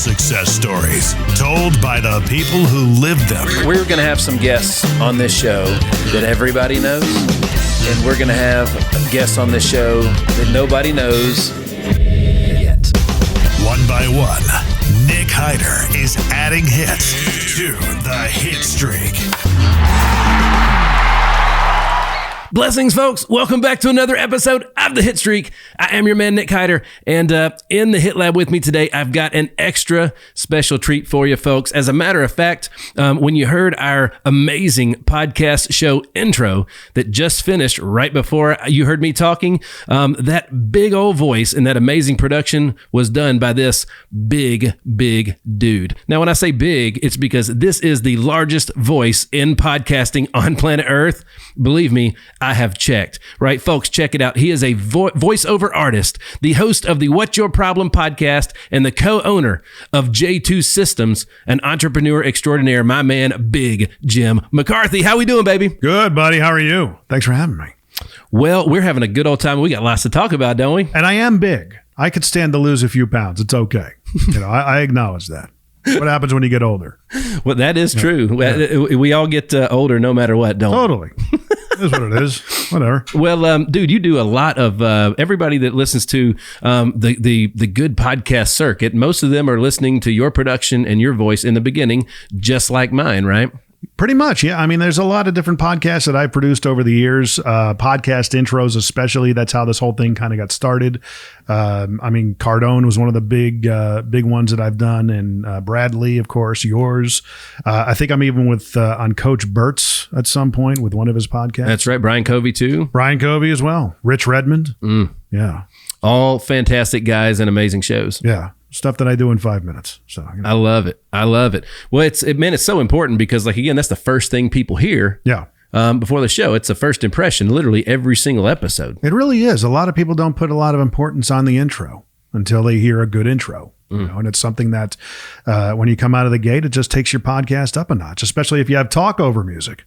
success stories told by the people who lived them. We're going to have some guests on this show that everybody knows, and we're going to have guests on this show that nobody knows yet. One by one, Nick Hyder is adding hits to the Hitstreak. Blessings, folks. Welcome back to another episode of the Hitstreak. I am your man, Nick Hyder, and in the Hit Lab with me today, I've got an extra special treat for you, folks. As a matter of fact, when you heard our amazing podcast show intro that just finished right before you heard me talking, that big old voice and that amazing production was done by this big dude. Now, when I say big, it's because this is the largest voice in podcasting on planet Earth. Believe me, I have checked, right? Folks, check it out. He is a voiceover artist, the host of the What's Your Problem podcast, and the co-owner of J2 Systems, an entrepreneur extraordinaire, my man, Big Jim McCarthy. How we doing, baby? Good, buddy. How are you? Thanks for having me. Well, we're having a good old time. We got lots to talk about, don't we? And I am big. I could stand to lose a few pounds. It's okay. I acknowledge that. What happens when you get older? Well, that is true. Yeah. We all get older no matter what, don't we? Totally. It is what it is. Whatever. Well, dude, you do a lot of everybody that listens to the good podcast circuit. Most of them are listening to your production and your voice in the beginning, just like mine, right? Pretty much, yeah. I mean, there's a lot of different podcasts that I produced over the years, podcast intros especially. That's how this whole thing kind of got started. I mean, Cardone was one of the big ones that I've done, and Bradley, of course, yours. I think I'm even with on Coach Burt's at some point with one of his podcasts. That's right. Brian Covey, too. Brian Covey as well. Rich Redmond. Yeah. All fantastic guys and amazing shows. Yeah. Stuff that I do in 5 minutes. So I love it. I love it. Well, it's so important because, like, again, that's the first thing people hear. Yeah. Before the show, it's the first impression, literally every single episode. It really is. A lot of people don't put a lot of importance on the intro until they hear a good intro. And it's something that when you come out of the gate, it just takes your podcast up a notch, especially if you have talk over music.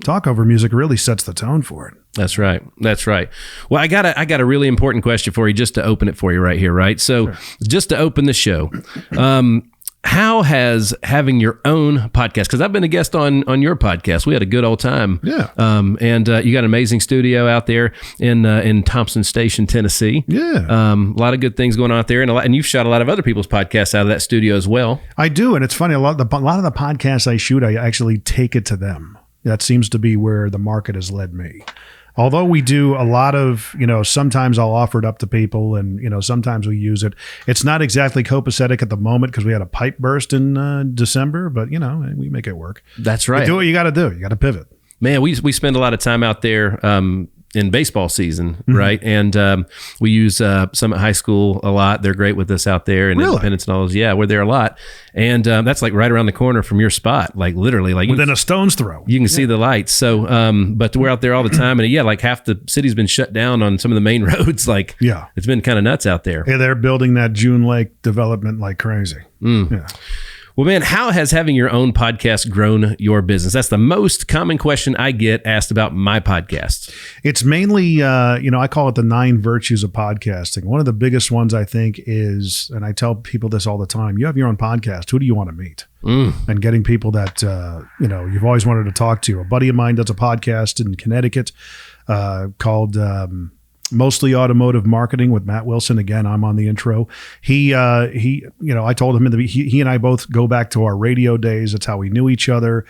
Talk over music really sets the tone for it. That's right. That's right. Well, I got a really important question for you just to open it for you right here, right? So just to open the show, how has having your own podcast, because I've been a guest on your podcast. We had a good old time. Yeah. And you got an amazing studio out there in Thompson Station, Tennessee. Yeah. A lot of good things going on out there, and you've shot a lot of other people's podcasts out of that studio as well. I do, and it's funny. A lot of the podcasts I shoot, I actually take it to them. That seems to be where the market has led me. Although we do a lot of, sometimes I'll offer it up to people and, sometimes we use it. It's not exactly copacetic at the moment because we had a pipe burst in December, but, we make it work. That's right. You do what you got to do. You got to pivot. Man, we spend a lot of time out there in baseball season, right? And we use Summit High School a lot. They're great with us out there, and Independence and all those. Yeah, we're there a lot. And that's like right around the corner from your spot, like literally, like within a stone's throw. You can see the lights. So, but we're out there all the time, and like half the city's been shut down on some of the main roads. Like, it's been kind of nuts out there. Yeah, they're building that June Lake development like crazy. Yeah. Well, man, how has having your own podcast grown your business? That's the most common question I get asked about my podcast. It's mainly, I call it the 9 virtues of podcasting. One of the biggest ones, I think, is, and I tell people this all the time, you have your own podcast. Who do you want to meet? And getting people that, you've always wanted to talk to. A buddy of mine does a podcast in Connecticut called Mostly Automotive Marketing with Matt Wilson. Again, I'm on the intro. He I told him he and I both go back to our radio days. That's how we knew each other.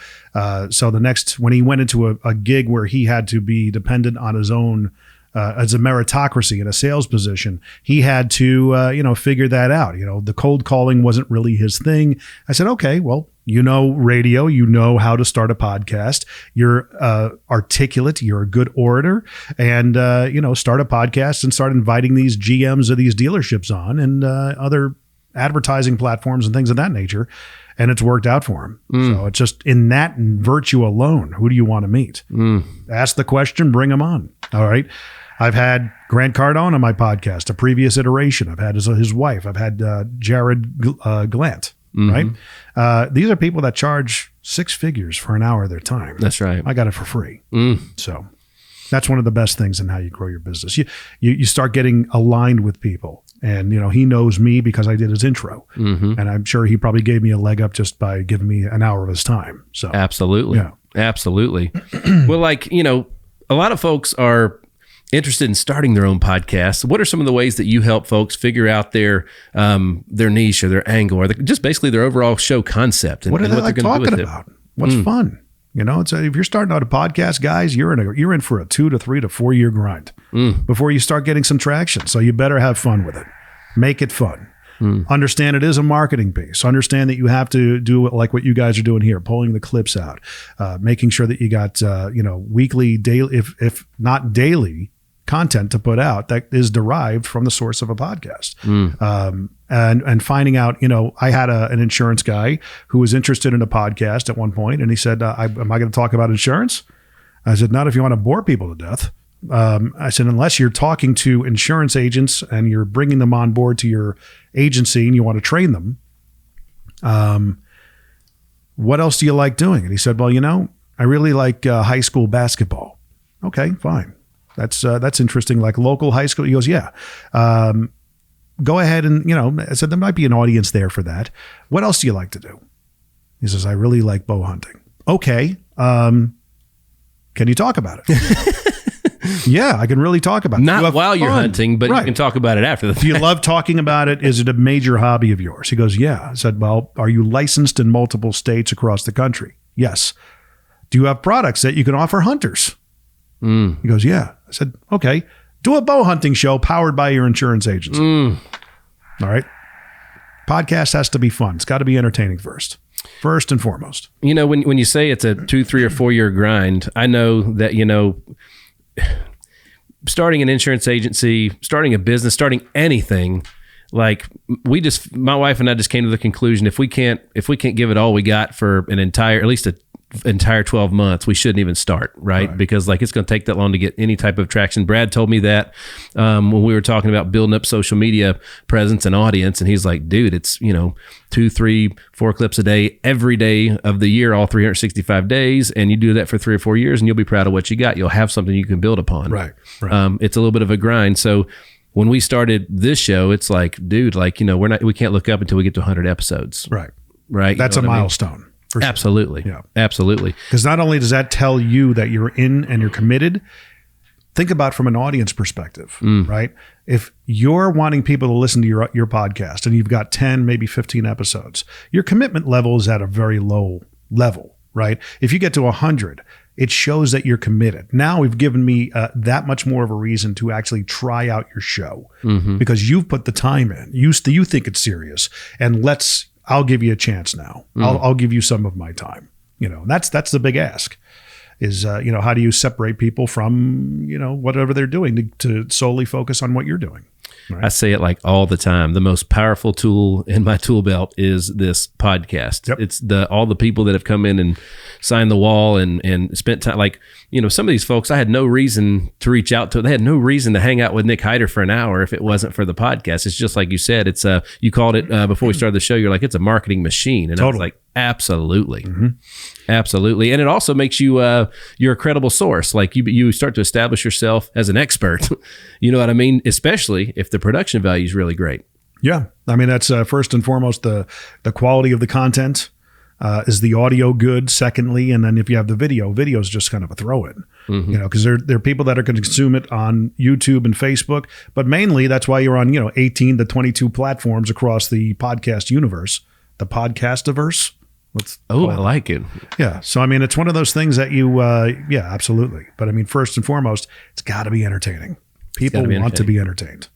So when he went into a gig where he had to be dependent on his own, as a meritocracy in a sales position, he had to, figure that out. The cold calling wasn't really his thing. I said, okay, well, radio, how to start a podcast. You're articulate. You're a good orator, and start a podcast and start inviting these GMs of these dealerships on and other advertising platforms and things of that nature. And it's worked out for him. So it's just in that virtue alone. Who do you want to meet? Ask the question, bring them on. All right. I've had Grant Cardone on my podcast, a previous iteration. I've had his wife. I've had Jared Glant. Right? These are people that charge 6 figures for an hour of their time. That's right. I got it for free. So that's one of the best things in how you grow your business. You start getting aligned with people. And, he knows me because I did his intro. And I'm sure he probably gave me a leg up just by giving me an hour of his time. So absolutely. Yeah. Absolutely. Well, a lot of folks are interested in starting their own podcast. What are some of the ways that you help folks figure out their niche or their angle or just basically their overall show concept? And, what are they like talking about? What's fun? If you're starting out a podcast, guys, you're in for a 2 to 3 to 4 year grind before you start getting some traction. So you better have fun with it. Make it fun. Understand it is a marketing piece. Understand that you have to do like what you guys are doing here, pulling the clips out, making sure that you got weekly, daily, if not daily, content to put out that is derived from the source of a podcast. And finding out, I had an insurance guy who was interested in a podcast at one point, and he said, am I going to talk about insurance? I said, not if you want to bore people to death. I said, unless you're talking to insurance agents and you're bringing them on board to your agency and you want to train them, what else do you like doing? And he said, well, I really like high school basketball. Okay, fine. That's interesting. Like local high school. He goes, yeah. Go ahead and, I said, there might be an audience there for that. What else do you like to do? He says, I really like bow hunting. Okay. Can you talk about it? Yeah, I can really talk about it. Not while you're hunting, but you can talk about it after the fact. Do you love talking about it? Is it a major hobby of yours? He goes, yeah. I said, well, are you licensed in multiple states across the country? Yes. Do you have products that you can offer hunters? He goes, yeah. I said, okay. Do a bow hunting show powered by your insurance agency. All right. Podcast has to be fun. It's got to be entertaining first and foremost. When you say it's a 2, 3, or 4 year grind, I know that, starting an insurance agency, starting a business, starting anything, my wife and I just came to the conclusion, if we can't give it all we got for at least an entire 12 months, we shouldn't even start, right? Because it's going to take that long to get any type of traction. Brad told me that when we were talking about building up social media presence and audience, and he's like, dude, it's 2, 3, 4 clips a day every day of the year, all 365 days, and you do that for 3 or 4 years and you'll be proud of what you got. You'll have something you can build upon. Right. It's a little bit of a grind. So when we started this show, it's like, dude, we can't look up until we get to 100 episodes. Right. That's a milestone. Sure. Absolutely. Yeah. Absolutely. Because not only does that tell you that you're in and you're committed, think about from an audience perspective, right? If you're wanting people to listen to your podcast and you've got 10, maybe 15 episodes, your commitment level is at a very low level, right? If you get to 100, it shows that you're committed. Now we've given me that much more of a reason to actually try out your show because you've put the time in. You think it's serious, and I'll give you a chance now. I'll give you some of my time. That's the big ask is, how do you separate people from, whatever they're doing to solely focus on what you're doing? Right. I say it all the time. The most powerful tool in my tool belt is this podcast. Yep. It's all the people that have come in and signed the wall and spent time. Some of these folks, I had no reason to reach out to. They had no reason to hang out with Nick Hyder for an hour if it wasn't for the podcast. It's just like you said. It's you called it before we started the show. You're like, it's a marketing machine, and totally. I was like, absolutely, absolutely. And it also makes you you're a credible source. You start to establish yourself as an expert. You know what I mean? Especially if the production value is really great. Yeah, I mean that's first and foremost the quality of the content. Is the audio good? Secondly, and then if you have the video is just kind of a throw-in, because there are people that are going to consume it on YouTube and Facebook, but mainly that's why you're on 18 to 22 platforms across the podcast universe, the podcastiverse. I like it. Yeah, so I mean it's one of those things that you, absolutely. But I mean first and foremost, it's got to be entertaining. People want to be entertained.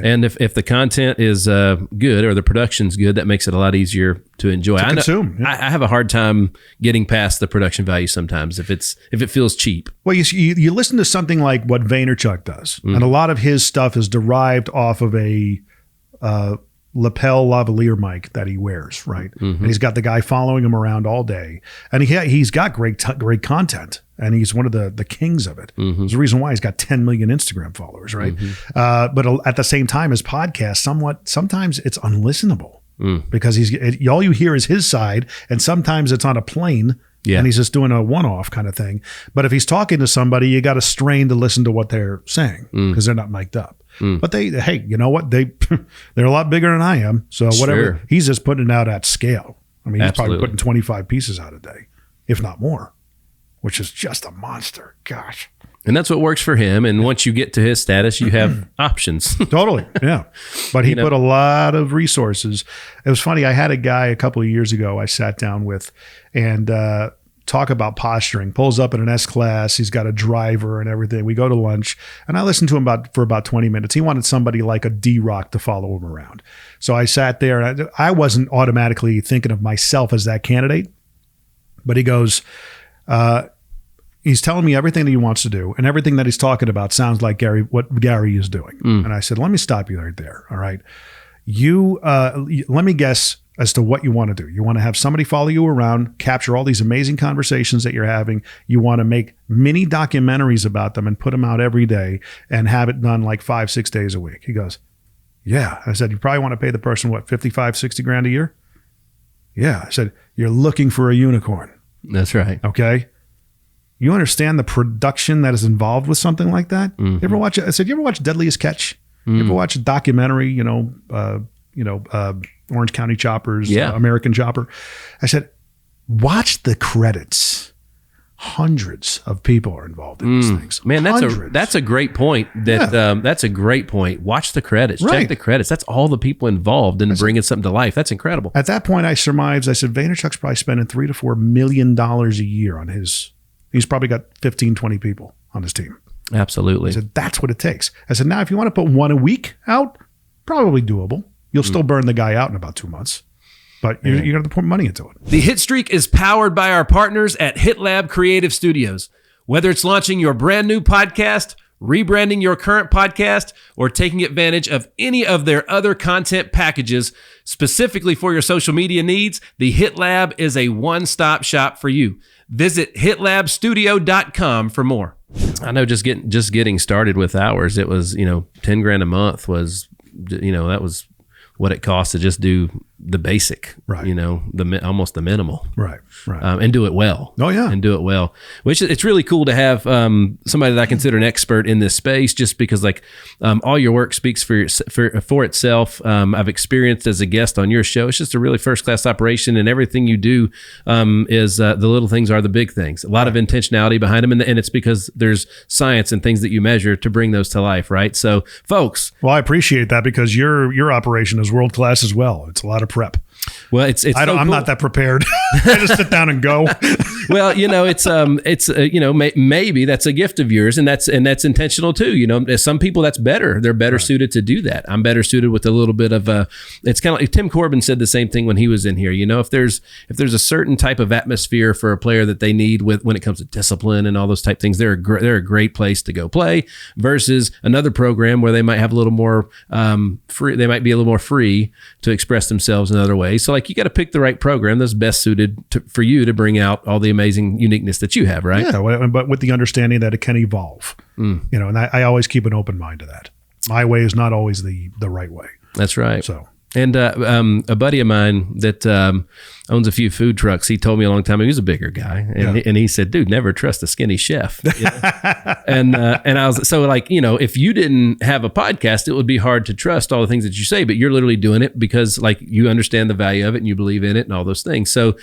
And if the content is good or the production's good, that makes it a lot easier to enjoy. To consume. Yeah. I have a hard time getting past the production value sometimes if it feels cheap. Well, you listen to something like what Vaynerchuk does, and a lot of his stuff is derived off of a lapel lavalier mic that he wears, right? And he's got the guy following him around all day, and he's got great content. And he's one of the kings of it. There's a reason why he's got 10 million Instagram followers, right? But at the same time, his podcast, sometimes it's unlistenable because all you hear is his side, and sometimes it's on a plane Yeah. And he's just doing a one-off kind of thing. But if he's talking to somebody, you got to strain to listen to what they're saying because they're not mic'd up. But hey, you know what? They're a lot bigger than I am. So whatever. Sure. He's just putting it out at scale. I mean, he's Absolutely. probably putting 25 pieces out a day, if not more, which is just a monster. Gosh. And that's what works for him. And once you get to his status, you have options. Totally. Yeah. But he put a lot of resources. It was funny. I had a guy a couple of years ago I sat down with and talk about posturing, pulls up in an S-Class. He's got a driver and everything. We go to lunch and I listened to him for about 20 minutes. He wanted somebody like a D-Rock to follow him around. So I sat there and I wasn't automatically thinking of myself as that candidate, but he goes, he's telling me everything that he wants to do and everything that he's talking about sounds like what Gary is doing. And I said, let me stop you right there. All right. Let me guess as to what you want to do. You want to have somebody follow you around, capture all these amazing conversations that you're having. You want to make mini documentaries about them and put them out every day and have it done like 5-6 days a week. He goes, yeah. I said, you probably want to pay the person, what, 55, 60 grand a year? Yeah. I said, you're looking for a unicorn. That's right. Okay. You understand the production that is involved with something like that? You ever watch? I said, you ever watch Deadliest Catch? You ever watch a documentary? Orange County Choppers, American Chopper. I said, watch the credits. Hundreds of people are involved in these things. Man, that's a great point. That's a great point. Watch the credits. Right. Check the credits. That's all the people involved in bringing something to life. That's incredible. At that point, I surmised. I said, Vaynerchuk's probably spending $3 to $4 million a year on his. He's probably got 15, 20 people on his team. Absolutely. I said, that's what it takes. I said, now, if you want to put one a week out, probably doable. You'll still burn the guy out in about 2 months, but you got to put money into it. The Hit Streak is powered by our partners at HitLab Creative Studios. Whether it's launching your brand new podcast, rebranding your current podcast, or taking advantage of any of their other content packages specifically for your social media needs, the HitLab is a one-stop shop for you. Visit hitlabstudio.com for more. I know just getting started with ours, it was, 10 grand a month was, that was what it costs to just do the basic, right? Almost the minimal, right? And do it well. Oh yeah, and do it well. Which it's really cool to have somebody that I consider an expert in this space, just because all your work speaks for itself. I've experienced as a guest on your show. It's just a really first class operation, and everything you do is the little things are the big things. A lot of intentionality behind them, and it's because there's science and things that you measure to bring those to life, right? So, folks. Well, I appreciate that because your operation is world class as well. It's a lot of prep. Well, it's I'm not that prepared. I just sit down and go. Well, maybe that's a gift of yours, and that's intentional too. Some people that's better. They're better suited to do that. I'm better suited with a little bit of it's kind of like Tim Corbin said the same thing when he was in here. If there's a certain type of atmosphere for a player that they need when it comes to discipline and all those type things, they're a great place to go play versus another program where they might have a little more free. They might be a little more free to express themselves in other ways. So you got to pick the right program that's best suited for you to bring out all the amazing uniqueness that you have, right? Yeah, but with the understanding that it can evolve, and I always keep an open mind to that. My way is not always the right way. That's right. So, and a buddy of mine that owns a few food trucks, he told me a long time ago, he was a bigger guy, and he said, dude, never trust a skinny chef. And I was if you didn't have a podcast, it would be hard to trust all the things that you say, but you're literally doing it because you understand the value of it and you believe in it and all those things. So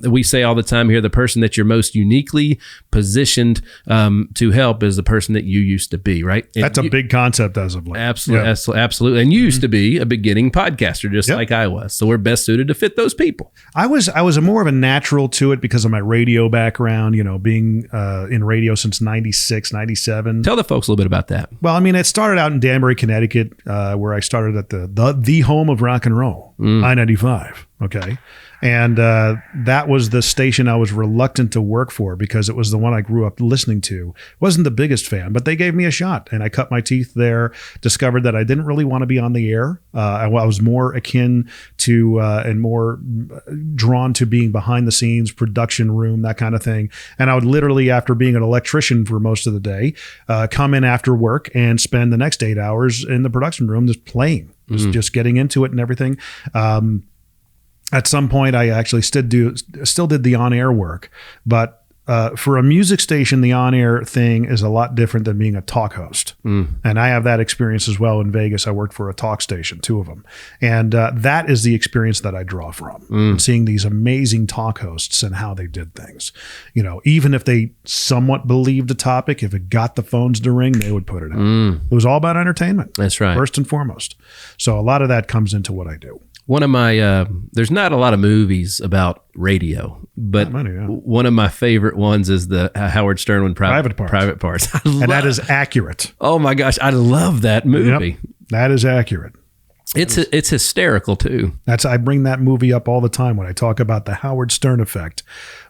we say all the time here, the person that you're most uniquely positioned to help is the person that you used to be, right? And that's a big concept as of late. Absolutely. Absolutely. And you used to be a beginning podcaster, just like I was. So we're best suited to fit those people. I was more of a natural to it because of my radio background, being in radio since 96, 97. Tell the folks a little bit about that. Well, it started out in Danbury, Connecticut, where I started at the home of rock and roll, I-95. Okay. And that was the station I was reluctant to work for because it was the one I grew up listening to. Wasn't the biggest fan, but they gave me a shot and I cut my teeth there, discovered that I didn't really want to be on the air. I was more akin to and more drawn to being behind the scenes, production room, that kind of thing. And I would literally, after being an electrician for most of the day, come in after work and spend the next 8 hours in the production room just playing, just getting into it and everything. At some point, I actually still did the on-air work, but for a music station, the on-air thing is a lot different than being a talk host. And I have that experience as well in Vegas. I worked for a talk station, 2 of them. And that is the experience that I draw from, seeing these amazing talk hosts and how they did things. You know, even if they somewhat believed a topic, if it got the phones to ring, they would put it in. It was all about entertainment. That's right. First and foremost. So a lot of that comes into what I do. One of my, there's not a lot of movies about radio, but one of my favorite ones is the Howard Stern one, Private Parts. And that is accurate. Oh my gosh, I love that movie. Yep, that is accurate. It's hysterical too. I bring that movie up all the time when I talk about the Howard Stern effect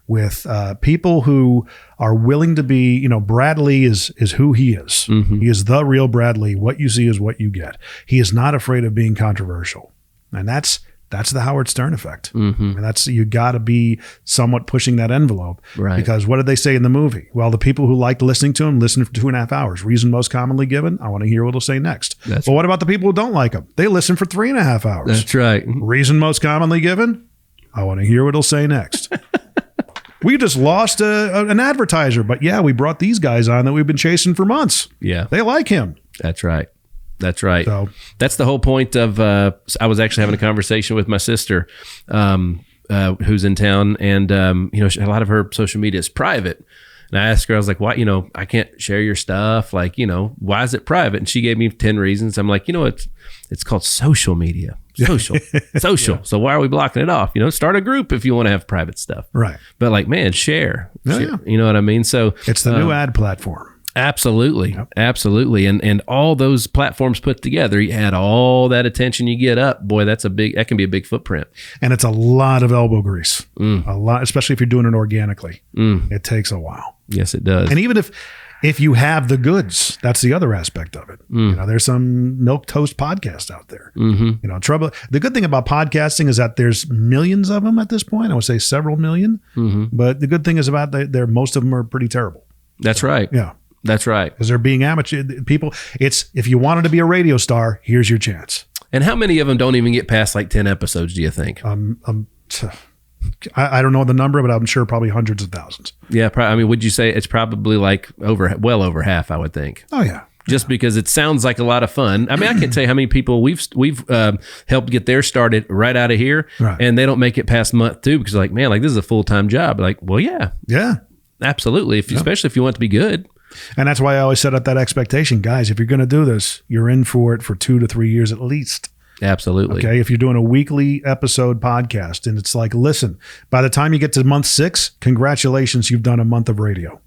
with people who are willing to be, you know, Bradley is who he is. He is the real Bradley. What you see is what you get. He is not afraid of being controversial. And that's the Howard Stern effect. And that's, you got to be somewhat pushing that envelope. Right. Because what did they say in the movie? Well, the people who liked listening to him listened for 2.5 hours. Reason most commonly given, I want to hear what he'll say next. But what about the people who don't like him? They listen for 3.5 hours. That's right. Reason most commonly given, I want to hear what he'll say next. We just lost an advertiser, but yeah, we brought these guys on that we've been chasing for months. Yeah. They like him. That's right. That's right. So, that's the whole point of, I was actually having a conversation with my sister, who's in town, and, you know, a lot of her social media is private. And I asked her, I was like, why, you know, I can't share your stuff. Like, you know, why is it private? And she gave me 10 reasons. I'm like, you know, it's called social media. Social. Yeah. So why are we blocking it off? You know, start a group if you want to have private stuff. Right. But like, man, share. Yeah. You know what I mean? So it's the new ad platform. Absolutely. Yep. Absolutely. And all those platforms put together, you add all that attention you get up, boy, that can be a big footprint. And it's a lot of elbow grease, a lot, especially if you're doing it organically. It takes a while. Yes, it does. And even if you have the goods, that's the other aspect of it. You know, there's some milquetoast podcasts out there. You know, the good thing about podcasting is that there's millions of them at this point. I would say several million. But the good thing is about most of them are pretty terrible. That's right. Yeah. That's right. Because they're being amateur people. If you wanted to be a radio star, here's your chance. And how many of them don't even get past like 10 episodes, do you think? I don't know the number, but I'm sure probably hundreds of thousands. Yeah. I mean, would you say it's probably like well over half, I would think. Oh, yeah. Just because it sounds like a lot of fun. I mean, I can't tell you how many people we've helped get theirs started right out of here, and they don't make it past month 2 because like, man, like this is a full-time job. Like, well, yeah. Yeah. Absolutely. Especially if you want to be good. And that's why I always set up that expectation. Guys, if you're going to do this, you're in for it for 2 to 3 years at least. Absolutely. Okay. If you're doing a weekly episode podcast and it's like, listen, by the time you get to month 6, congratulations, you've done a month of radio.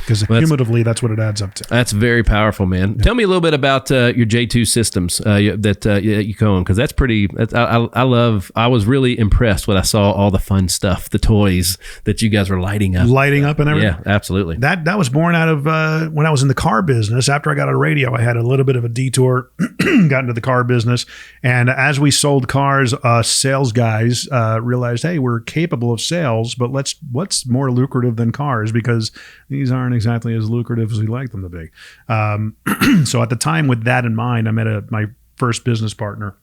Because cumulatively, that's what it adds up to. That's very powerful, man. Yeah. Tell me a little bit about your J2 systems that you co-own, because that's pretty. I was really impressed when I saw all the fun stuff, the toys that you guys were lighting up and everything. Yeah, absolutely. That was born out of when I was in the car business. After I got out of radio, I had a little bit of a detour, got into the car business, and as we sold cars, sales guys realized, hey, we're capable of sales, but what's more lucrative than cars, because these aren't exactly as lucrative as we like them to be. So at the time, with that in mind, I met my first business partner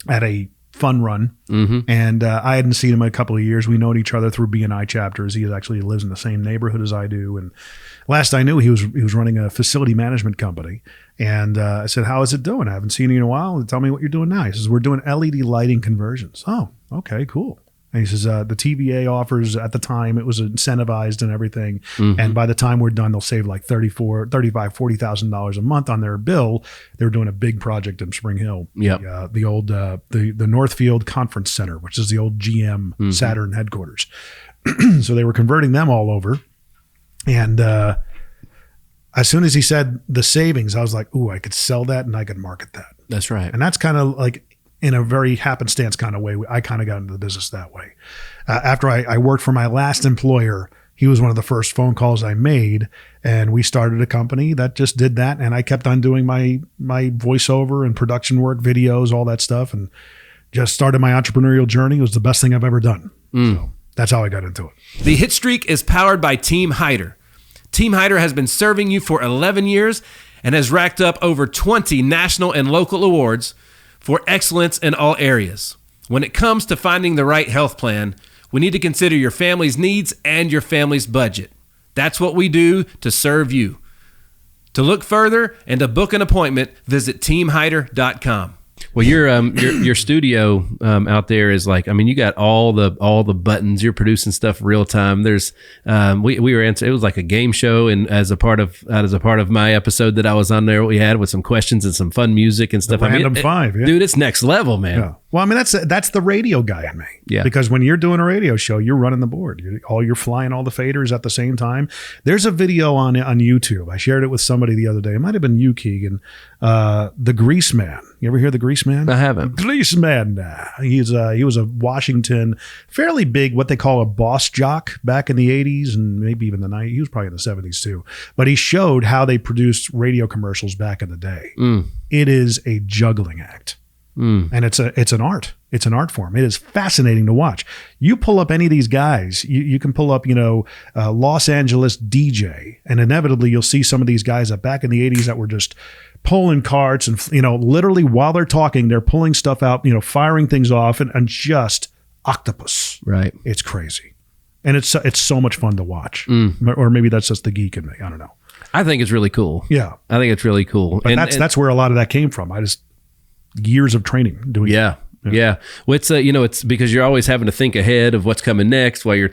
at a fun run, and I hadn't seen him in a couple of years. We know each other through BNI chapters. He actually lives in the same neighborhood as I do, and last I knew, he was running a facility management company. And I said, "How is it doing? I haven't seen you in a while. Tell me what you're doing now." He says, "We're doing LED lighting conversions." Oh, okay, cool. And he says, the TVA offers, at the time, it was incentivized and everything. And by the time we're done, they'll save like $40,000 a month on their bill. They were doing a big project in Spring Hill. Yeah. The old, the Northfield Conference Center, which is the old GM Saturn headquarters. So they were converting them all over. And as soon as he said the savings, I was like, ooh, I could sell that and I could market that. That's right. And that's kind of like, in a very happenstance kind of way, I kind of got into the business that way. After I worked for my last employer, he was one of the first phone calls I made, and we started a company that just did that. And I kept on doing my voiceover and production work, videos, all that stuff, and just started my entrepreneurial journey. It was the best thing I've ever done. So that's how I got into it. The Hitstreak is powered by Team Hyder. Team Hyder has been serving you for 11 years and has racked up over 20 national and local awards for excellence in all areas. When it comes to finding the right health plan, we need to consider your family's needs and your family's budget. That's what we do to serve you. To look further and to book an appointment, visit teamhider.com. Well, your studio out there is like, I mean, you got all the buttons. You're producing stuff real time. There's we were answering. It was like a game show, and as a part of my episode that I was on there, we had with some questions and some fun music and stuff. Random five, yeah. Dude, it's next level, man. Yeah. Well, I mean, that's the radio guy in me. Yeah. Because when you're doing a radio show, you're running the board. You're flying all the faders at the same time. There's a video on YouTube. I shared it with somebody the other day. It might have been you, Keegan. The Grease Man. You ever hear the Grease Man? I haven't. Grease Man. He was a Washington, fairly big, what they call a boss jock back in the 80s and maybe even the 90s. He was probably in the 70s too. But he showed how they produced radio commercials back in the day. It is a juggling act. And it's an art. It's an art form. It is fascinating to watch. You pull up any of these guys, you can pull up, Los Angeles DJ, and inevitably you'll see some of these guys that back in the 80s that were just pulling carts and, literally while they're talking, they're pulling stuff out, firing things off and just octopus. Right. It's crazy. And it's so much fun to watch. Or maybe that's just the geek in me. I don't know. I think it's really cool. Yeah. I think it's really cool. But that's where a lot of that came from. Years of training doing Yeah. Well, it's because you're always having to think ahead of what's coming next while you're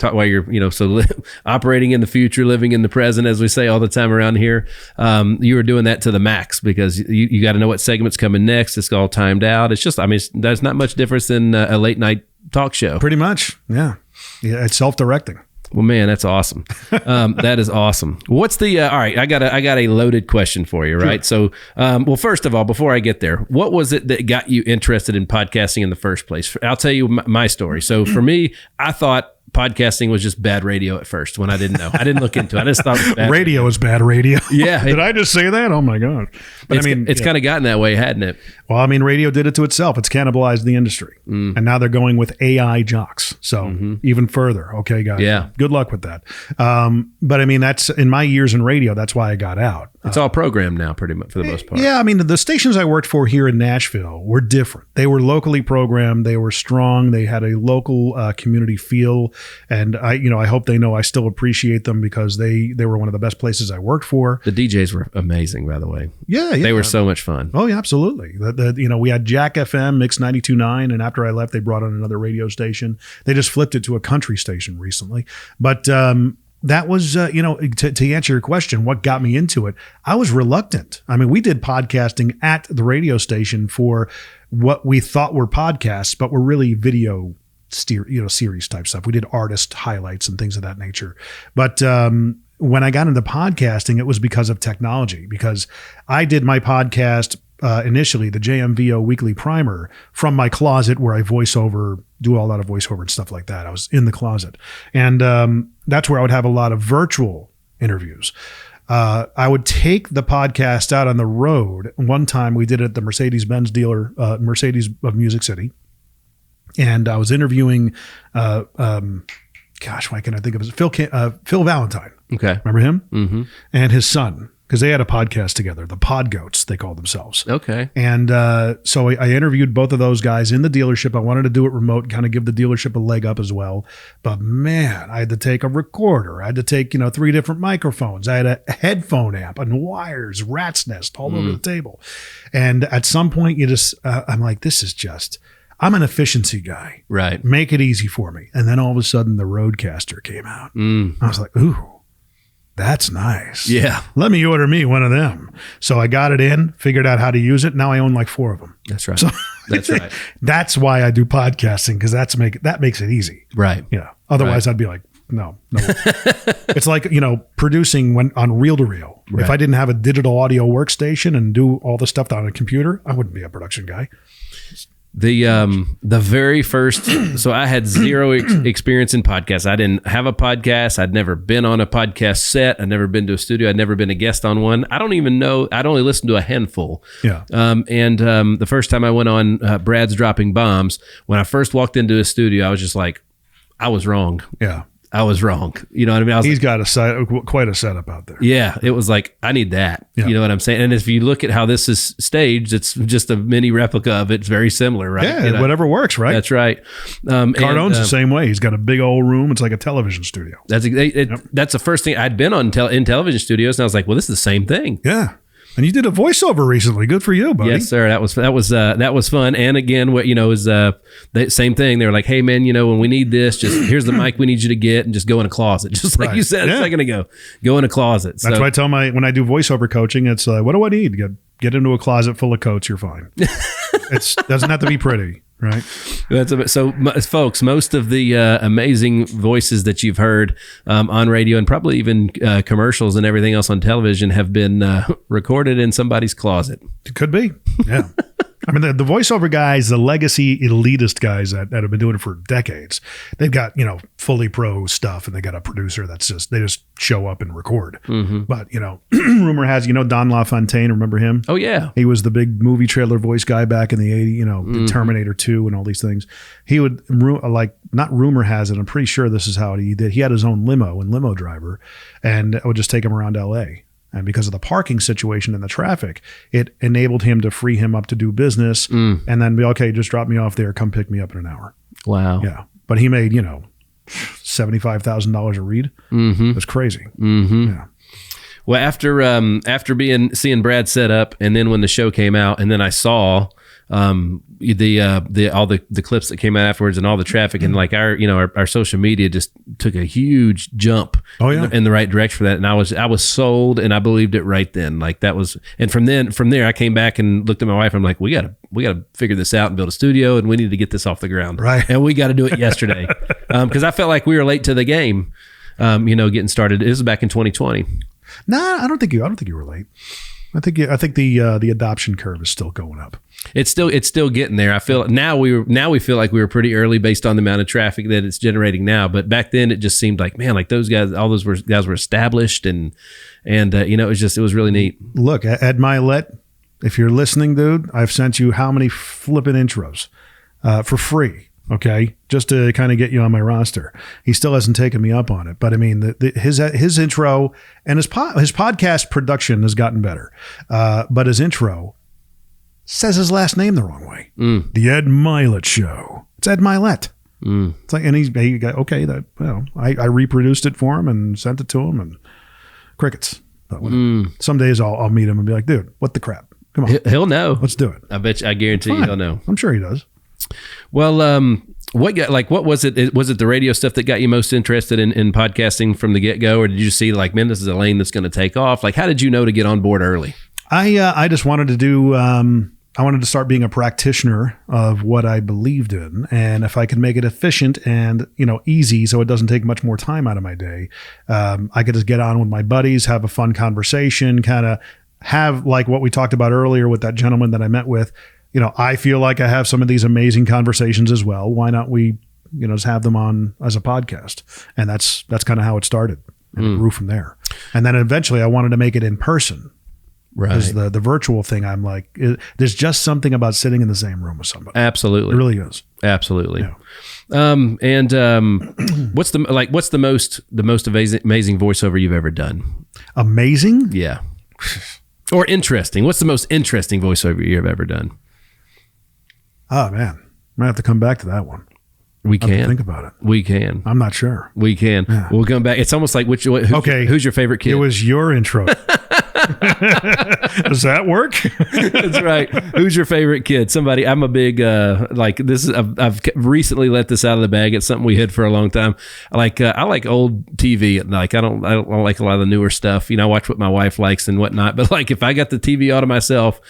operating in the future, living in the present, as we say all the time around here. You were doing that to the max because you got to know what segment's coming next. It's all timed out. It's just, there's not much difference than a late night talk show. Pretty much. Yeah. It's self-directing. Well, man, that's awesome. That is awesome. What's the all right? I got a loaded question for you, right? Sure. So, first of all, before I get there, what was it that got you interested in podcasting in the first place? I'll tell you my story. So, for me, I thought podcasting was just bad radio at first when I didn't know. I didn't look into it. I just thought it was bad radio is bad radio. Yeah. Did I just say that? Oh my God. But it's kind of gotten that way, hadn't it? Well, radio did it to itself. It's cannibalized the industry. And now they're going with AI jocks. So even further. Okay, guys. Yeah. Good luck with that. But that's in my years in radio. That's why I got out. It's all programmed now pretty much for the most part. Yeah. The stations I worked for here in Nashville were different. They were locally programmed. They were strong. They had a local community feel. And I hope they know I still appreciate them because they were one of the best places I worked for. The DJs were amazing, by the way. Yeah. They were so much fun. Oh yeah, absolutely. We had Jack FM, Mix 92.9, and after I left, they brought on another radio station. They just flipped it to a country station recently. But that was, to answer your question, what got me into it? I was reluctant. We did podcasting at the radio station for what we thought were podcasts, but were really video series type stuff. We did artist highlights and things of that nature. But when I got into podcasting, it was because of technology, because I did my podcast initially, the JMVO Weekly Primer, from my closet where I do a lot of voiceover and stuff like that. I was in the closet. And that's where I would have a lot of virtual interviews. I would take the podcast out on the road. One time we did it at the Mercedes-Benz dealer, Mercedes of Music City. And I was interviewing, why can't I think of it? Phil Valentine. Okay. Remember him? Mm-hmm. And his son, because they had a podcast together, the Pod Goats, they called themselves. Okay. And so I interviewed both of those guys in the dealership. I wanted to do it remote, kind of give the dealership a leg up as well. But man, I had to take a recorder. I had to take, 3 different microphones. I had a headphone amp and wires, rat's nest all over the table. And at some point I'm like, I'm an efficiency guy. Right. Make it easy for me. And then all of a sudden the Roadcaster came out. I was like, ooh. That's nice. Yeah. Let me order me one of them. So I got it in, figured out how to use it. Now I own like 4 of them. That's right. So That's right. That's why I do podcasting, because that makes it easy. Right. Otherwise I'd be like, no. It's like, producing on reel to reel. Right. If I didn't have a digital audio workstation and do all the stuff on a computer, I wouldn't be a production guy. The very first, so I had zero experience in podcasts. I didn't have a podcast. I'd never been on a podcast set. I'd never been to a studio. I'd never been a guest on one. I don't even know. I'd only listened to a handful. Yeah. And the first time I went on Brad's Dropping Bombs, when I first walked into a studio, I was just like, I was wrong. Yeah. I was wrong. You know what I mean? He's got quite a setup out there. Yeah, it was like, I need that. Yeah. You know what I'm saying? And if you look at how this is staged, it's just a mini replica of it. It's very similar, right? Yeah, You know? whatever works, right? That's right. Cardone's the same way. He's got a big old room. It's like a television studio. That's the first thing I'd been on in television studios, and I was like, well, this is the same thing. Yeah. And you did a voiceover recently. Good for you, buddy. Yes, sir. That was fun. And again, what is the same thing. They were like, hey man, when we need this, just here's the mic we need you to get, and just go in a closet, just like you said a second ago. Go in a closet. That's why I tell when I do voiceover coaching, it's what do I need? Get into a closet full of coats. You're fine. It doesn't have to be pretty. Right. So, folks, most of the amazing voices that you've heard on radio and probably even commercials and everything else on television have been recorded in somebody's closet. It could be. Yeah. I mean, the voiceover guys, the legacy elitist guys that have been doing it for decades, they've got, fully pro stuff, and they got a producer they just show up and record. Mm-hmm. But, rumor has, Don LaFontaine, remember him? Oh, yeah. He was the big movie trailer voice guy back in the 80s, the Terminator 2 and all these things. He would, not rumor has it, I'm pretty sure this is how he did. He had his own limo driver, and I would just take him around L.A., and because of the parking situation and the traffic, it enabled him to free him up to do business and then be, okay, just drop me off there. Come pick me up in an hour. Wow. Yeah. But he made, $75,000 a read. Mm-hmm. It was crazy. Mm-hmm. Yeah. Well, after seeing Brad set up, and then when the show came out, and then I saw all the clips that came out afterwards, and all the traffic, and like our social media just took a huge jump in the right direction for that, and I was sold, and I believed it right then. Like that was, and from there I came back and looked at my wife. I'm like, we gotta figure this out and build a studio, and we need to get this off the ground, right? And we got to do it yesterday because I felt like we were late to the game. Getting started. This was back in 2020. Nah, I don't think you were late. I think the adoption curve is still going up. It's still getting there. I feel now we feel like we were pretty early based on the amount of traffic that it's generating now. But back then it just seemed like, man, like those guys, guys were established and it was really neat. Look, Ed Milet, if you're listening, dude, I've sent you how many flippin' intros for free. Okay, just to kind of get you on my roster. He still hasn't taken me up on it, but I mean, his intro and his podcast production has gotten better, but his intro says his last name the wrong way. The Ed Milet Show. It's Ed Milet. It's like, and he got okay. That I reproduced it for him and sent it to him, and crickets. But some days I'll meet him and be like, dude, what the crap? Come on, he'll know. Let's do it. I guarantee you he'll know. I'm sure he does. Well, what was it? Was it the radio stuff that got you most interested in podcasting from the get-go, or did you see like, man, this is a lane that's going to take off? Like, how did you know to get on board early? I just wanted to do. I wanted to start being a practitioner of what I believed in, and if I could make it efficient and easy, so it doesn't take much more time out of my day, I could just get on with my buddies, have a fun conversation, kind of have like what we talked about earlier with that gentleman that I met with. I feel like I have some of these amazing conversations as well. Why not we, just have them on as a podcast? And that's kind of how it started. And it grew from there. And then eventually I wanted to make it in person. Right. Because the virtual thing, I'm like, there's just something about sitting in the same room with somebody. Absolutely. It really is. Absolutely. Yeah. What's the most amazing voiceover you've ever done? Amazing? Yeah. Or interesting. What's the most interesting voiceover you've ever done? Oh man, I might have to come back to that one. We can think about it. We can. I'm not sure. We can. Yeah. We'll come back. It's almost like who's your favorite kid? It was your intro. Does that work? That's right. Who's your favorite kid? Somebody. I'm a big I've recently let this out of the bag. It's something we hid for a long time. I like old TV. Like I don't like a lot of the newer stuff. I watch what my wife likes and whatnot. But like if I got the TV on to myself,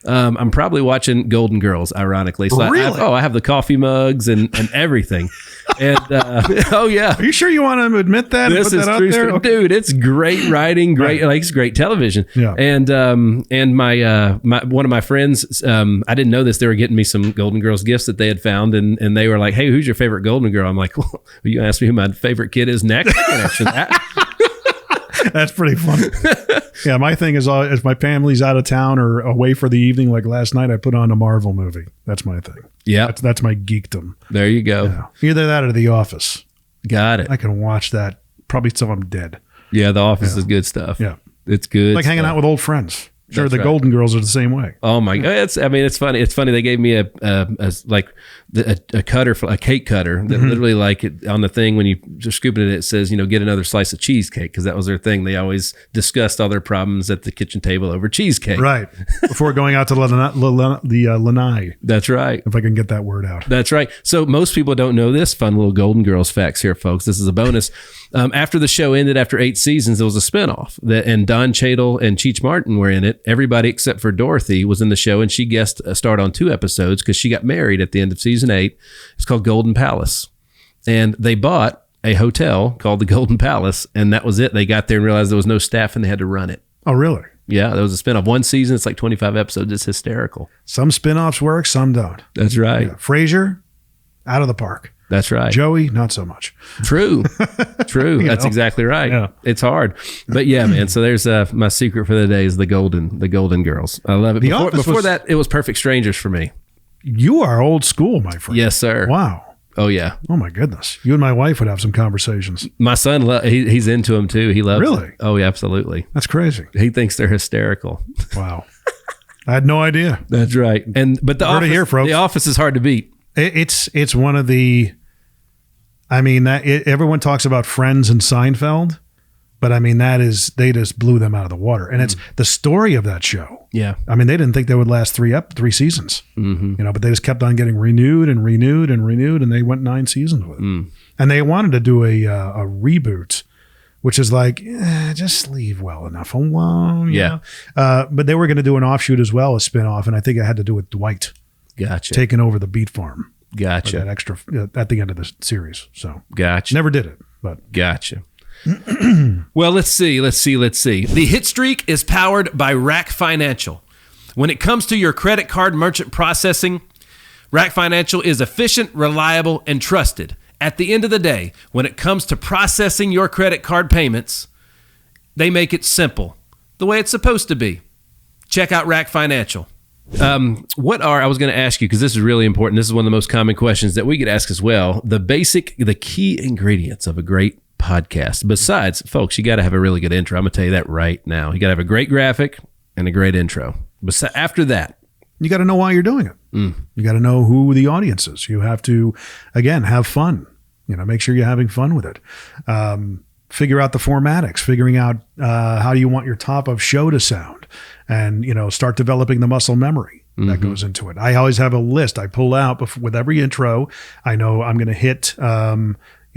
I'm probably watching Golden Girls. Ironically, so really? I have the coffee mugs and everything. And oh yeah, are you sure you want to admit that? This is true, okay. Dude. It's great writing, great it's great television. Yeah. And my one of my friends, I didn't know this. They were getting me some Golden Girls gifts that they had found, and they were like, "Hey, who's your favorite Golden Girl?" I'm like, "Well, you asked me who my favorite kid is next." I can answer that. That's pretty funny. Yeah, my thing is if my family's out of town or away for the evening, like last night, I put on a Marvel movie. That's my thing. Yeah, that's my geekdom. There you go. Yeah. Either that or The Office. Got it. I can watch that probably till I'm dead. Yeah, The Office is good stuff. Yeah. It's good. Like hanging out with old friends. Sure, That's the right. Golden Girls are the same way. Oh my God! It's funny. It's funny. They gave me a cutter, a cake cutter that literally like it, on the thing when you're scooping it says, get another slice of cheesecake, because that was their thing. They always discussed all their problems at the kitchen table over cheesecake. Right. Before going out to the lanai, That's right. if I can get that word out. That's right. So most people don't know this fun little Golden Girls facts here, folks. This is a bonus. After the show ended after 8 seasons, there was a spinoff and Don Cheadle and Cheech Martin were in it. Everybody except for Dorothy was in the show, and she guest starred on 2 episodes because she got married at the end of season 8. It's called Golden Palace, and they bought a hotel called the Golden Palace, and that was it. They got there and realized there was no staff, and they had to run it. Oh, really? Yeah, there was a spinoff. 1 season, it's like 25 episodes. It's hysterical. Some spinoffs work, some don't. That's right. Frasier, out of the park. That's right. Joey, not so much. True. That's exactly right. Yeah. It's hard, but yeah, man. So there's my secret for the day is the Golden Girls. I love it. Before that, it was Perfect Strangers for me. You are old school, my friend. Yes, sir. Wow. Oh yeah. Oh my goodness. You and my wife would have some conversations. My son, he's into them too. He loves Really? it. Oh yeah, absolutely. That's crazy. He thinks they're hysterical. Wow. I had no idea. That's right. But Heard it here, folks. The Office is hard to beat. It's one of the. I mean, everyone talks about Friends and Seinfeld, but I mean they just blew them out of the water, and it's the story of that show. Yeah. I mean, they didn't think they would last 3 seasons, but they just kept on getting renewed and renewed and renewed, and they went 9 seasons with it. And they wanted to do a reboot, which is like, just leave well enough alone. you know? But they were going to do an offshoot as well, a spinoff, and I think it had to do with Dwight Gotcha. taking over the beet farm. Gotcha. That extra at the end of the series. So Gotcha. never did it, but Gotcha. Well, let's see. The Hitstreak is powered by RAC Financial. When it comes to your credit card merchant processing, RAC Financial is efficient, reliable, and trusted. At the end of the day, when it comes to processing your credit card payments, they make it simple, the way it's supposed to be. Check out RAC Financial. I was going to ask you, because this is really important. This is one of the most common questions that we get asked as well. The key ingredients of a great podcast. Besides, folks, you got to have a really good intro. I'm going to tell you that right now. You got to have a great graphic and a great intro. After that, you got to know why you're doing it. You got to know who the audience is. You have to, again, have fun. Make sure you're having fun with it. Figure out the formatics, figuring out how you want your top of show to sound, and start developing the muscle memory that goes into it. I always have a list I pull out with every intro. I know I'm going to hit.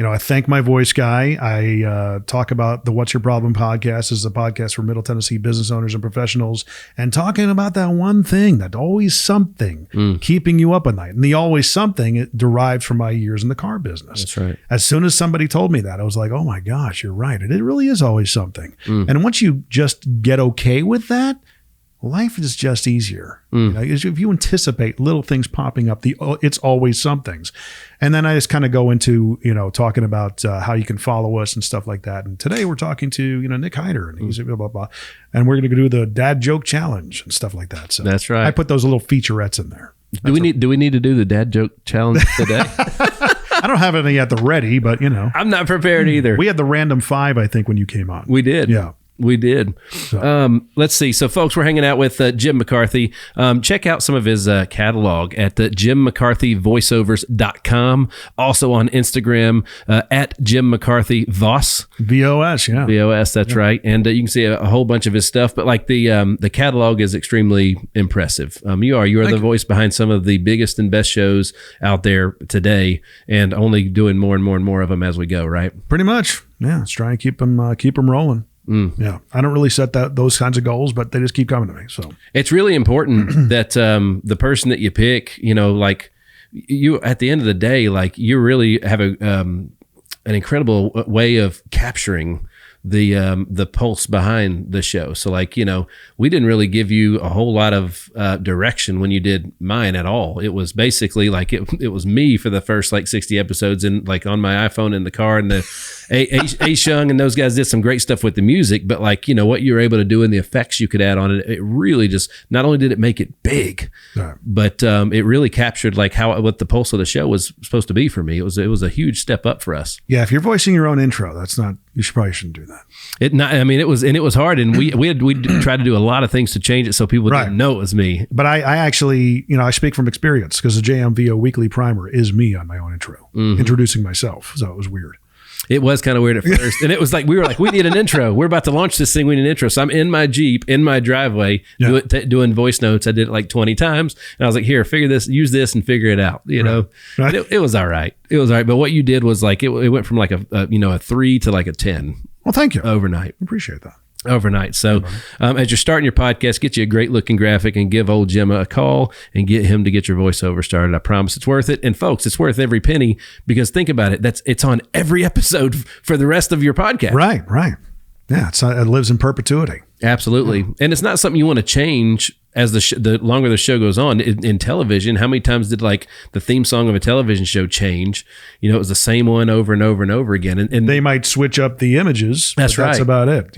I thank my voice guy. I talk about the What's Your Problem podcast. This is a podcast for Middle Tennessee business owners and professionals, and talking about that one thing, that always something keeping you up at night. And the always something, it derives from my years in the car business. That's right. As soon as somebody told me that, I was like, oh my gosh, you're right. It really is always something. And once you just get okay with that, life is just easier. If you anticipate little things popping up, it's always somethings. And then I just kind of go into, talking about how you can follow us and stuff like that. And today we're talking to, Nick Hyder, and he's blah, blah, blah. And we're going to do the dad joke challenge and stuff like that. So that's right. I put those little featurettes in there. Do we need to do the dad joke challenge today? I don't have any at the ready, but I'm not prepared either. We had the random 5, I think, when you came on. We did. Yeah. We did. Let's see. So, folks, we're hanging out with Jim McCarthy. Check out some of his catalog at jimmccarthyvoiceovers.com. Also on Instagram at Jim McCarthy Voss. VOS, yeah. VOS, that's right. And you can see a whole bunch of his stuff. But like the catalog is extremely impressive. You are the voice behind some of the biggest and best shows out there today, and only doing more and more and more of them as we go, right? Pretty much. Yeah. Let's try and keep them rolling. Yeah, I don't really set those kinds of goals, but they just keep coming to me. So it's really important that the person that you pick, like you, at the end of the day, like you really have an incredible way of capturing the pulse behind the show. So like, we didn't really give you a whole lot of direction when you did mine at all. It was basically like it was me for the first like 60 episodes, and like on my iPhone in the car, and A Shung and those guys did some great stuff with the music, but like, what you were able to do and the effects you could add on it, it really just, not only did it make it big, but it really captured like what the pulse of the show was supposed to be for me. It was a huge step up for us. Yeah, if you're voicing your own intro, you probably shouldn't do that. It was hard, and we tried to do a lot of things to change it so people didn't know it was me. But I actually, I speak from experience, because the JMVO weekly primer is me on my own intro, introducing myself. So it was weird. It was kind of weird at first. And it was like, we need an intro. We're about to launch this thing. We need an intro. So I'm in my Jeep, in my driveway, doing voice notes. I did it like 20 times. And I was like, here, use this and figure it out. Right. It was all right. It was all right. But what you did was like, it went from like a 3 to like a 10. Well, thank you. Overnight. Appreciate that. Overnight. So as you're starting your podcast, get you a great looking graphic and give old Jim a call and get him to get your voiceover started. I promise it's worth it. And folks, it's worth every penny, because think about it. It's on every episode for the rest of your podcast. Right. Yeah. It lives in perpetuity. Absolutely. Yeah. And it's not something you want to change as the longer the show goes on. In television, how many times did like the theme song of a television show change? It was the same one over and over and over again. And they might switch up the images. That's about it,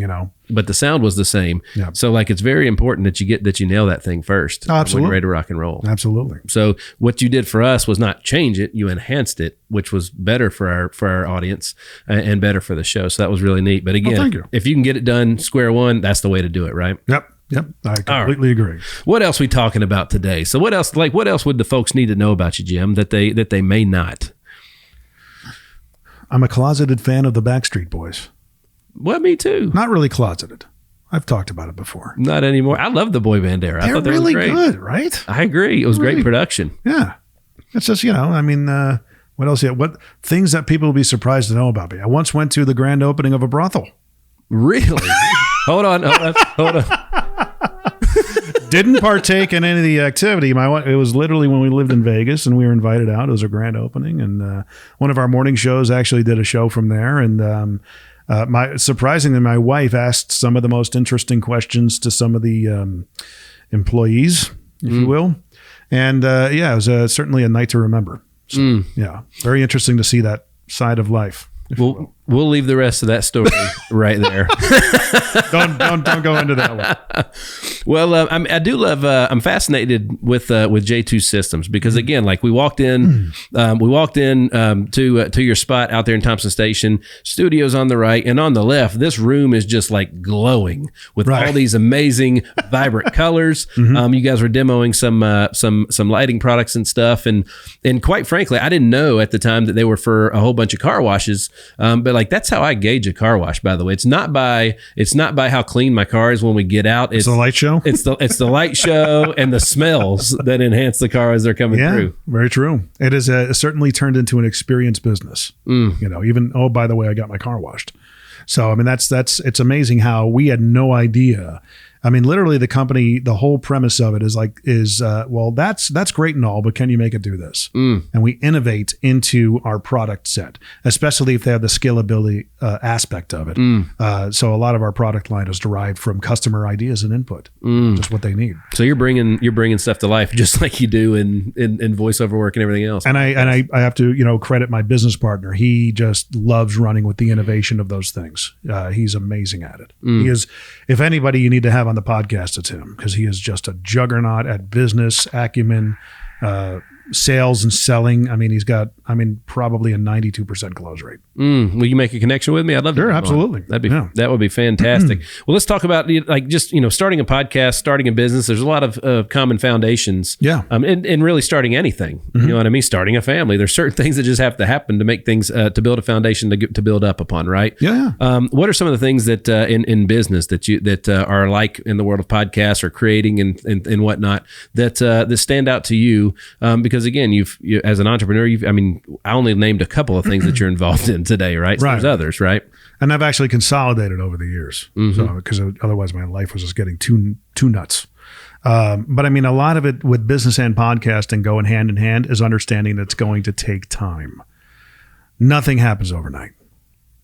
But the sound was the same. Yeah. So like, it's very important that you nail that thing first. Absolutely. When you're ready to rock and roll. Absolutely. So what you did for us was not change it, you enhanced it, which was better for our audience and better for the show. So that was really neat. But again, if you can get it done square one, that's the way to do it, right? Yep. I completely agree. What else are we talking about today? So what else would the folks need to know about you, Jim, that they may not? I'm a closeted fan of the Backstreet Boys. Well, me too. Not really closeted. I've talked about it before. Not anymore. I love the boy band era. I thought they really were great. Good, right? I agree. It was great production. Yeah. It's just, what else? What things that people will be surprised to know about me? I once went to the grand opening of a brothel. Really? Hold on. Didn't partake in any of the activity. It was literally when we lived in Vegas and we were invited out. It was a grand opening, and one of our morning shows actually did a show from there. And surprisingly, my wife asked some of the most interesting questions to some of the employees, if you will. And it was certainly a night to remember. So, yeah, very interesting to see that side of life. We'll leave the rest of that story right there. Don't go into that one. Well, I do love. I'm fascinated with J2 Systems, because again, like we walked in to your spot out there in Thompson Station. Studio's on the right, and on the left, this room is just like glowing with all these amazing, vibrant colors. You guys were demoing some lighting products and stuff, and quite frankly, I didn't know at the time that they were for a whole bunch of car washes. But like, that's how I gauge a car wash, by the way. It's not by how clean my car is when we get out. It's the light show. It's the light show and the smells that enhance the car as they're coming through. Very true. It is certainly turned into an experience business. Even, by the way, I got my car washed. So, it's amazing how we had no idea. Literally the company, the whole premise of it is that's great and all, but can you make it do this? And we innovate into our product set, especially if they have the scalability aspect of it. So a lot of our product line is derived from customer ideas and input, just what they need. So you're bringing stuff to life just like you do in voiceover work and everything else. And I have to, credit my business partner. He just loves running with the innovation of those things. He's amazing at it. He is, if anybody you need to have on the podcast, it's him, because he is just a juggernaut at business acumen, sales and selling. He's got, probably a 92% close rate. Will you make a connection with me? I'd love to. Sure, absolutely. That would be fantastic. Well, let's talk about starting a podcast, starting a business. There's a lot of common foundations. Yeah. And really starting anything. You know what I mean? Starting a family. There's certain things that just have to happen to make things to build a foundation to build up upon, right? Yeah. What are some of the things that in business that are like in the world of podcasts or creating and whatnot that stand out to you? Because again, you as an entrepreneur, I only named a couple of things that you're involved in today, right? So there's others, right? And I've actually consolidated over the years, because otherwise my life was just getting too nuts. But a lot of it with business and podcasting going hand in hand is understanding that it's going to take time. Nothing happens overnight.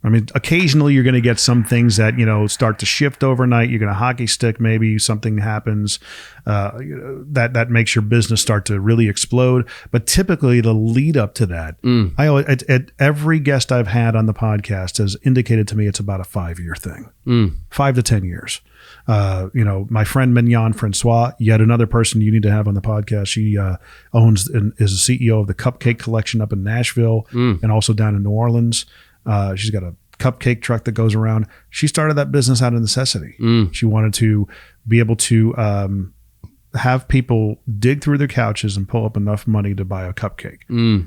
I mean, occasionally you're going to get some things that, start to shift overnight. You're going to hockey stick. Maybe something happens that makes your business start to really explode. But typically the lead up to that, I always, at every guest I've had on the podcast has indicated to me it's about a 5-year thing, 5 to 10 years. My friend Mignon Francois, yet another person you need to have on the podcast. She owns and is the CEO of the Cupcake Collection up in Nashville and also down in New Orleans. She's got a cupcake truck that goes around. She started that business out of necessity. She wanted to be able to have people dig through their couches and pull up enough money to buy a cupcake.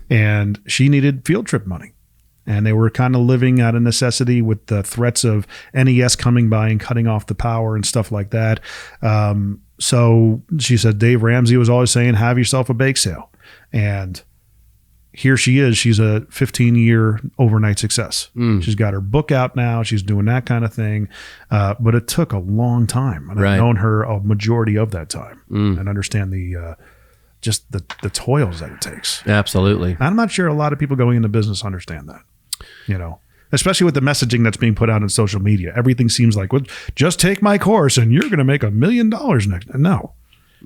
And she needed field trip money. And they were kind of living out of necessity with the threats of NES coming by and cutting off the power and stuff like that. So she said, Dave Ramsey was always saying, have yourself a bake sale. And here she is. She's a 15-year overnight success. She's got her book out now. She's doing that kind of thing. But it took a long time. And I've known her a majority of that time and understand the just the toils that it takes. Absolutely. I'm not sure a lot of people going into business understand that, especially with the messaging that's being put out on social media. Everything seems like, well, just take my course and you're going to make $1 million next. No.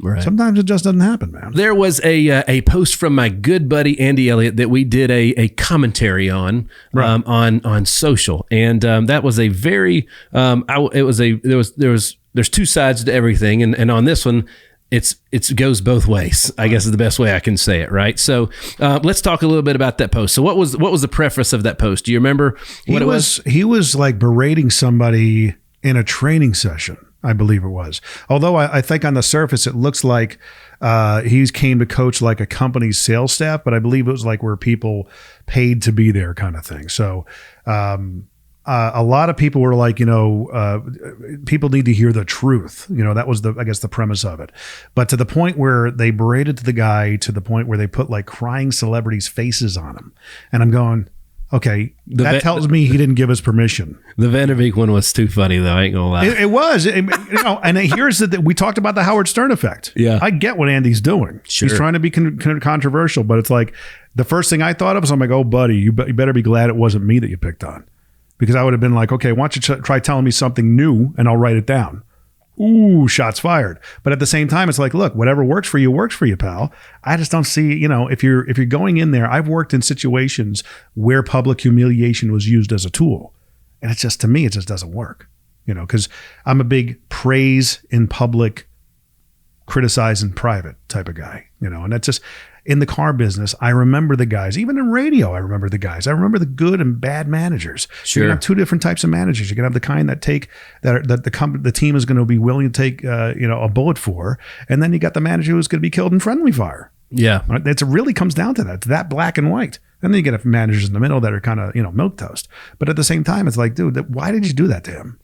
Right. Sometimes it just doesn't happen, man. There was a post from my good buddy Andy Elliott that we did a commentary on on social, and that was a very there's two sides to everything, and on this one it goes both ways, I guess is the best way I can say it, right? So let's talk a little bit about that post. So what was the preface of that post? Do you remember what it was? He was like berating somebody in a training session, I believe it was. Although I think on the surface it looks like he came to coach like a company's sales staff, but I believe it was like where people paid to be there kind of thing. So a lot of people were like, people need to hear the truth. That was I guess the premise of it. But to the point where they berated the guy to the point where they put like crying celebrities' faces on him. And I'm going, okay, that tells me he didn't give us permission. The Vanderbeek one was too funny, though. I ain't gonna lie. It was, and here's we talked about the Howard Stern effect. Yeah, I get what Andy's doing. Sure. He's trying to be controversial, but it's like the first thing I thought of was, I'm like, oh, buddy, you better be glad it wasn't me that you picked on, because I would have been like, okay, why don't you try telling me something new, and I'll write it down. Ooh, shots fired. But at the same time, it's like, look, whatever works for you, pal. I just don't see, if you're going in there, I've worked in situations where public humiliation was used as a tool. And it's just, to me, it just doesn't work, because I'm a big praise in public, criticize in private type of guy, and that's just, in the car business, I remember the guys. Even in radio, I remember the guys. I remember the good and bad managers. Sure. You can have two different types of managers. You can have the kind that the team is going to be willing to take a bullet for, and then you got the manager who's going to be killed in friendly fire. Yeah, right? It really comes down to that. It's that black and white. And then you get managers in the middle that are kind of milquetoast. But at the same time, it's like, dude, why did you do that to him?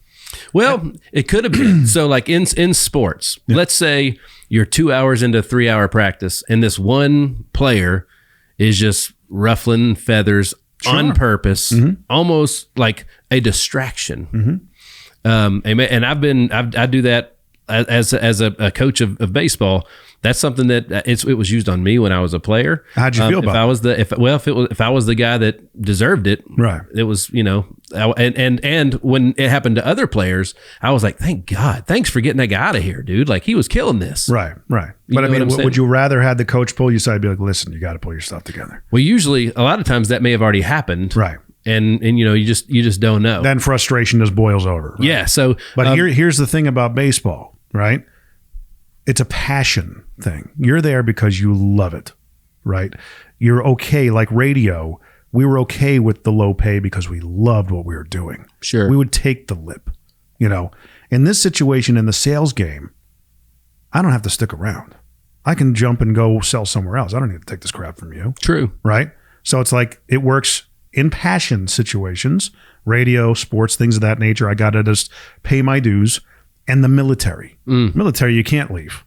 Well, it could have been. So like in sports, let's say you're 2 hours into a 3-hour practice and this one player is just ruffling feathers on purpose, almost like a distraction. And I do that as a coach of baseball. That's something that it was used on me when I was a player. How'd you feel about it? If I was the guy that deserved it, right? It was, and when it happened to other players, I was like, thank God, thanks for getting that guy out of here, dude. Like he was killing this. Right. But I mean, would you rather had the coach pull you aside, be like, listen, you got to pull your stuff together? Well, usually a lot of times that may have already happened. Right. And you just don't know. Then frustration just boils over. Right? Yeah. So, but here's the thing about baseball, right? It's a passion thing. You're there because you love it, right? You're okay. Like radio, we were okay with the low pay because we loved what we were doing. Sure. We would take the lip, In this situation, in the sales game, I don't have to stick around. I can jump and go sell somewhere else. I don't need to take this crap from you. True. Right? So it's like it works in passion situations, radio, sports, things of that nature. I got to just pay my dues. And the military. Military, you can't leave.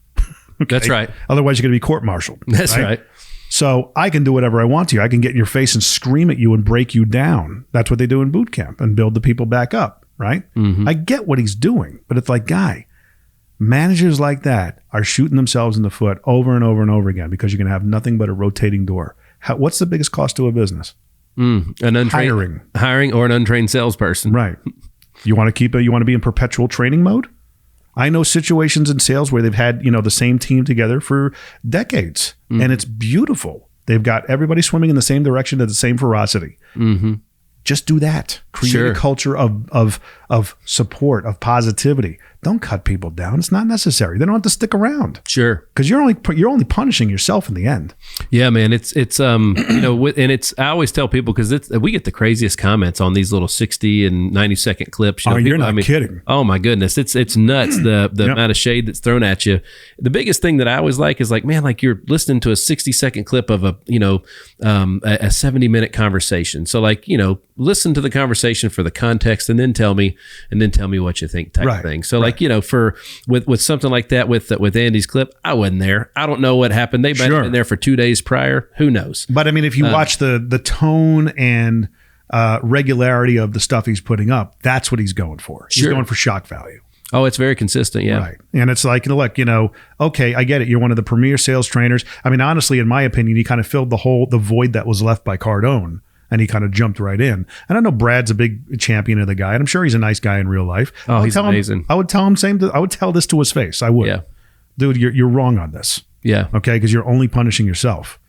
Okay? That's right. Otherwise, you're going to be court-martialed. That's right. So I can do whatever I want to you. I can get in your face and scream at you and break you down. That's what they do in boot camp and build the people back up, right? I get what he's doing, but it's like, guy, managers like that are shooting themselves in the foot over and over and over again because you're going to have nothing but a rotating door. What's the biggest cost to a business? An untrained hiring or an untrained salesperson. Right. You want to be in perpetual training mode? I know situations in sales where they've had, the same team together for decades, and it's beautiful. They've got everybody swimming in the same direction at the same ferocity. Mm-hmm. Just do that. Create a culture of support, of positivity. Don't cut people down. It's not necessary. They don't have to stick around. Sure. Because you're only punishing yourself in the end. Yeah, man. It's and I always tell people, because we get the craziest comments on these little 60 and 90-second clips. You're not kidding. Oh my goodness, it's nuts the amount of shade that's thrown at you. The biggest thing that I always like is man, you're listening to a 60-second clip of a 70-minute conversation. So listen to the conversation for the context, and then tell me what you think, type of thing. So for with something like that, with Andy's clip, I wasn't there. I don't know what happened. They might have been there for 2 days prior. Who knows? But if you watch the tone and regularity of the stuff he's putting up, that's what he's going for. He's going for shock value. Oh, it's very consistent. Yeah. Right. And it's look, okay, I get it. You're one of the premier sales trainers. Honestly, in my opinion, he kind of filled the void that was left by Cardone. And he kind of jumped right in. And I know Brad's a big champion of the guy, and I'm sure he's a nice guy in real life. Oh, he's amazing. I would tell him I would tell this to his face. I would. Yeah. Dude, you're wrong on this. Yeah. Okay, because you're only punishing yourself.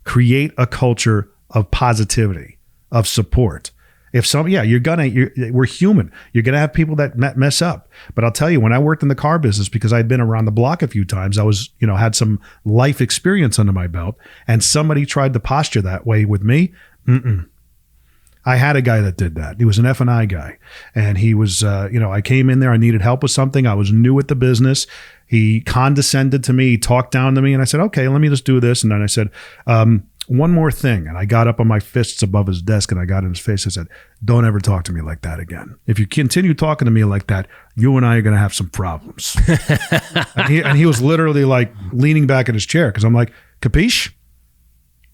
Create a culture of positivity, of support. We're human. You're gonna have people that mess up. But I'll tell you, when I worked in the car business, because I'd been around the block a few times, I was, had some life experience under my belt, and somebody tried to posture that way with me. I had a guy that did that. He was an F&I guy, and he was, I came in there, I needed help with something. I was new at the business. He condescended to me, he talked down to me, and I said, okay, let me just do this. And then I said, one more thing. And I got up on my fists above his desk, and I got in his face. I said, don't ever talk to me like that again. If you continue talking to me like that, you and I are going to have some problems. and he was literally leaning back in his chair, because I'm like, capiche?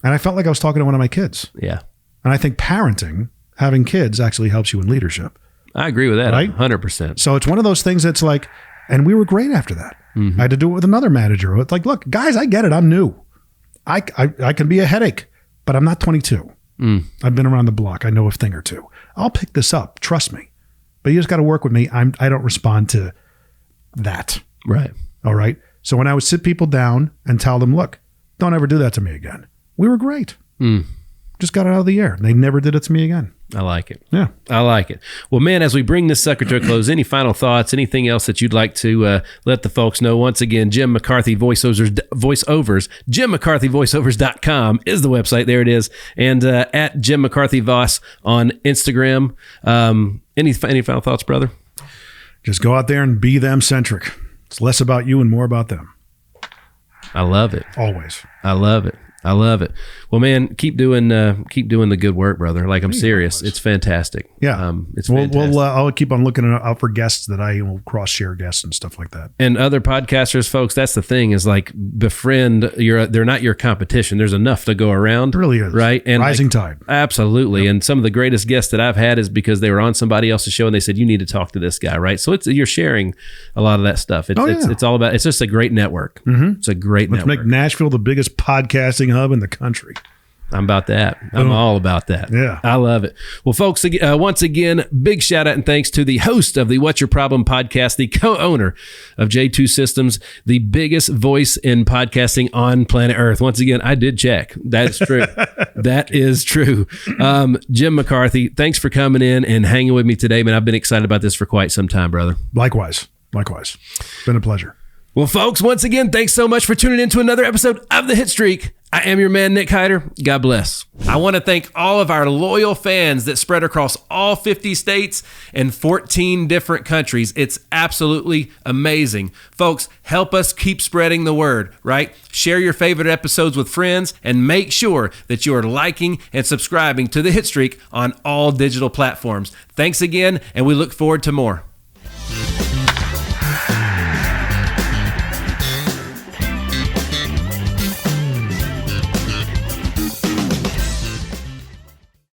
And I felt like I was talking to one of my kids. Yeah. And I think parenting, having kids, actually helps you in leadership. I agree with that, right? 100%. So it's one of those things that's and we were great after that. Mm-hmm. I had to do it with another manager. It's look, guys, I get it. I'm new. I can be a headache, but I'm not 22. I've been around the block. I know a thing or two. I'll pick this up. Trust me. But you just got to work with me. I don't respond to that. Right. All right. So when I would sit people down and tell them, look, don't ever do that to me again. We were great. Just got it out of the air. They never did it to me again. I like it. Yeah. I like it. Well, man, as we bring this sucker to a close, any final thoughts, anything else that you'd like to let the folks know? Once again, Jim McCarthy voiceovers, jimmccarthyvoiceovers.com is the website. There it is. And at Jim McCarthy Voss on Instagram. Any final thoughts, brother? Just go out there and be them centric. It's less about you and more about them. I love it. Always. I love it. I love it. Well, man, keep doing the good work, brother. I'm serious. It's fantastic. Yeah. It's fantastic. I'll keep on looking out for guests that I will cross-share guests and stuff like that. And other podcasters, folks, that's the thing is befriend. They're not your competition. There's enough to go around. It really is. Right? And rising tide. Absolutely. Yep. And some of the greatest guests that I've had is because they were on somebody else's show and they said, you need to talk to this guy, right? So you're sharing a lot of that stuff. It's all about, it's just a great network. Mm-hmm. It's a great network. Let's make Nashville the biggest podcasting hub in the country. I'm about that. I'm all about that. Yeah. I love it. Well, folks, once again, big shout out and thanks to the host of the What's Your Problem podcast, the co-owner of J2 Systems, the biggest voice in podcasting on planet Earth. Once again, I did check. That is true. That is true. Jim McCarthy, thanks for coming in and hanging with me today, man. I've been excited about this for quite some time, brother. Likewise. Been a pleasure. Well, folks, once again, thanks so much for tuning in to another episode of The Hit Streak. I am your man, Nick Hyder. God bless. I want to thank all of our loyal fans that spread across all 50 states and 14 different countries. It's absolutely amazing. Folks, help us keep spreading the word, right? Share your favorite episodes with friends and make sure that you are liking and subscribing to The Hit Streak on all digital platforms. Thanks again, and we look forward to more.